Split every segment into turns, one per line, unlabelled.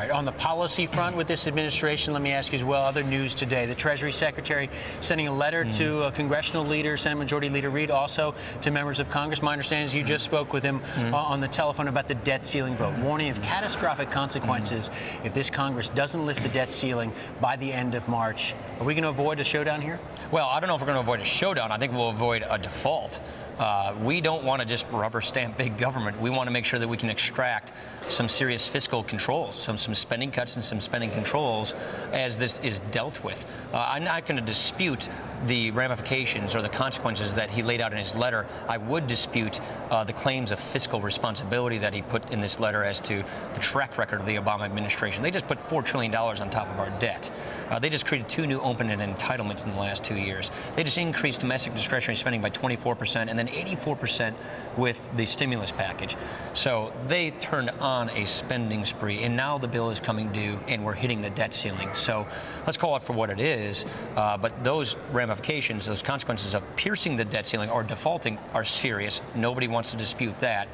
right, on the policy front with this administration, let me ask you as well, other news today. The Treasury Secretary sending a letter to congressional leader, Senate Majority Leader Reid, also to members of Congress. My understanding is you just spoke with him on the telephone about the debt ceiling vote, warning of catastrophic consequences if this Congress doesn't lift the debt ceiling by the end of March. Are we going to avoid a showdown here?
Well, I don't know if we're going to avoid a showdown. I think we'll avoid a default. We don't want to just rubber stamp big government. We want to make sure that we can extract some serious fiscal controls, some spending cuts and some spending controls as this is dealt with. I'm not going to dispute the ramifications or the consequences that he laid out in his letter. I would dispute the claims of fiscal responsibility that he put in this letter as to the track record of the Obama administration. They just put $4 trillion on top of our debt. They just created 2 new open-ended entitlements in the last 2 years. They just increased domestic discretionary spending by 24% and then 84% with the stimulus package. So they turned on a spending spree, and now the bill is coming due and we're hitting the debt ceiling. So let's call it for what it is, but those ramifications, those consequences of piercing the debt ceiling or defaulting are serious. Nobody wants to dispute that.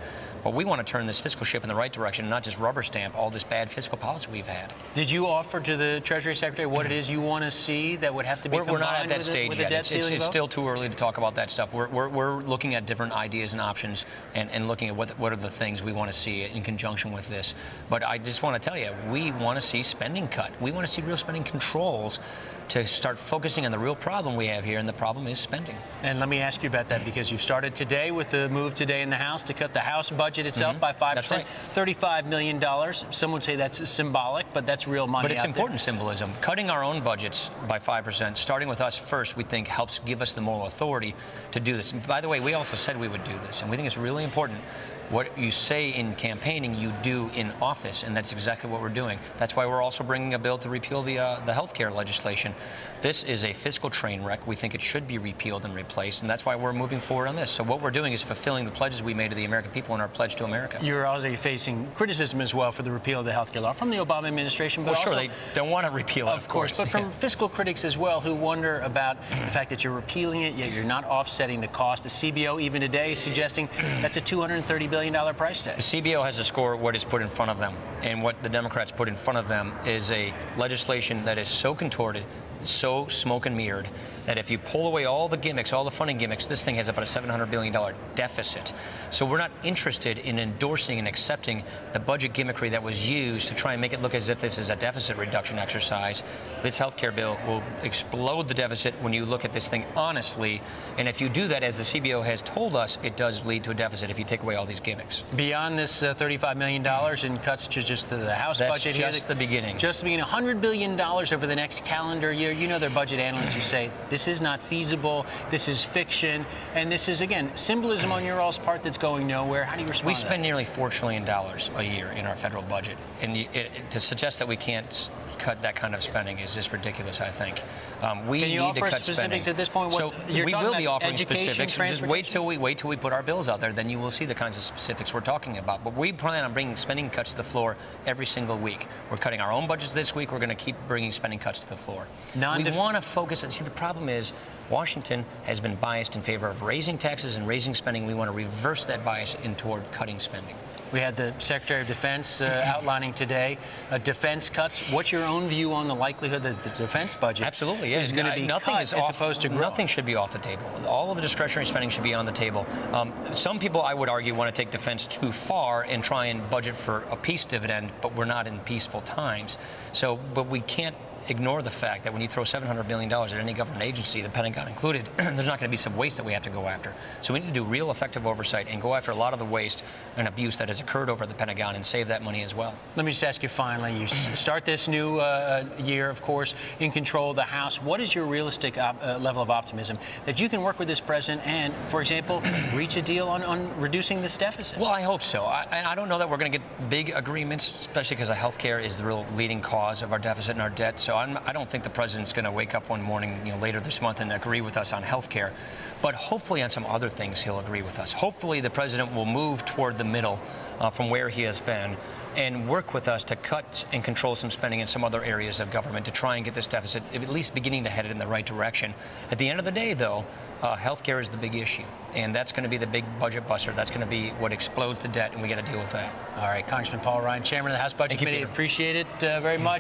But we want to turn this fiscal ship in the right direction and not just rubber stamp all this bad fiscal policy we've had.
Did you offer to the Treasury Secretary what it is you want to see that would have to be combined
We're not at that stage yet.
It's
still too early to talk about that stuff. We're looking at different ideas and options and looking at what are the things we want to see in conjunction with this. But I just want to tell you, we want to see spending cut. We want to see real spending controls to start focusing on the real problem we have here, and the problem is spending.
And let me ask you about that, because you've started today with the move today in the House to cut the House budget itself by 5%.
That's right.
$35 million. Some would say that's symbolic, but that's real money.
But it's important symbolism. Cutting our own budgets by 5%, starting with us first, we think helps give us the moral authority to do this. And by the way, we also said we would do this, and we think it's really important. What you say in campaigning, you do in office, and that's exactly what we're doing. That's why we're also bringing a bill to repeal the health care legislation. This is a fiscal train wreck. We think it should be repealed and replaced, and that's why we're moving forward on this. So what we're doing is fulfilling the pledges we made to the American people in our pledge to America.
You're already facing criticism as well for the repeal of the health care law from the Obama administration. But
well,
also,
sure, they don't want to repeal it,
of course. But from fiscal critics as well, who wonder about the fact that you're repealing it, yet you're not offsetting the cost. The CBO even today is suggesting that's a $230 billion price tag.
The CBO has to score what is put in front of them, and what the Democrats put in front of them is a legislation that is so contorted, so smoke and mirrored, that if you pull away all the gimmicks, all the funding gimmicks, this thing has about a $700 billion deficit. So we're not interested in endorsing and accepting the budget gimmickry that was used to try and make it look as if this is a deficit reduction exercise. This health care bill will explode the deficit when you look at this thing honestly. And if you do that, as the CBO has told us, it does lead to a deficit if you take away all these gimmicks.
Beyond this $35 million in cuts to just the House budget here.
That's just the beginning.
Just the beginning. $100 billion over the next calendar year. You know, their budget analysts who say this is not feasible, this is fiction, and this is, again, symbolism on your all's part that's going nowhere. How do you respond
We
to
spend
that?
nearly $4 trillion a year in our federal budget, and to suggest that we can't cut that kind of spending is just ridiculous, I think. We
Can you
need
offer
to cut
specifics
spending.
at this point?
So
you're
we will be offering specifics. Just wait till we put our bills out there, then you will see the kinds of specifics we're talking about. But we plan on bringing spending cuts to the floor every single week. We're cutting our own budgets this week. We're going to keep bringing spending cuts to the floor. We want to focus. See, the problem is Washington has been biased in favor of raising taxes and raising spending. We want to reverse that bias in toward cutting spending.
We had the Secretary of Defense outlining today defense cuts. What's your own view on the likelihood that the defense budget
Absolutely,
is going to be cut as opposed to grow?
Nothing should be off the table. All of the discretionary spending should be on the table. Some people, I would argue, want to take defense too far and try and budget for a peace dividend, but we're not in peaceful times. So, but we can't ignore the fact that when you throw $700 billion at any government agency, the Pentagon included, there's not going to be some waste that we have to go after. So we need to do real effective oversight and go after a lot of the waste and abuse that has occurred over the Pentagon and save that money as well.
Let me just ask you finally, you start this new year, of course, in control of the House. What is your realistic level of optimism that you can work with this president and, for example, reach a deal on reducing this deficit?
Well, I hope so. I don't know that we're going to get big agreements, especially because health care is the real leading cause of our deficit and our debt. So I don't think the president's going to wake up one morning, later this month and agree with us on health care. But hopefully on some other things he'll agree with us. Hopefully the president will move toward the middle from where he has been and work with us to cut and control some spending in some other areas of government to try and get this deficit at least beginning to head in the right direction. At the end of the day, though, healthcare is the big issue, and that's going to be the big budget buster. That's going to be what explodes the debt, and we got to deal with that.
All right, Congressman Paul Ryan, Chairman of the House Budget Committee.
Peter.
Appreciate it very much.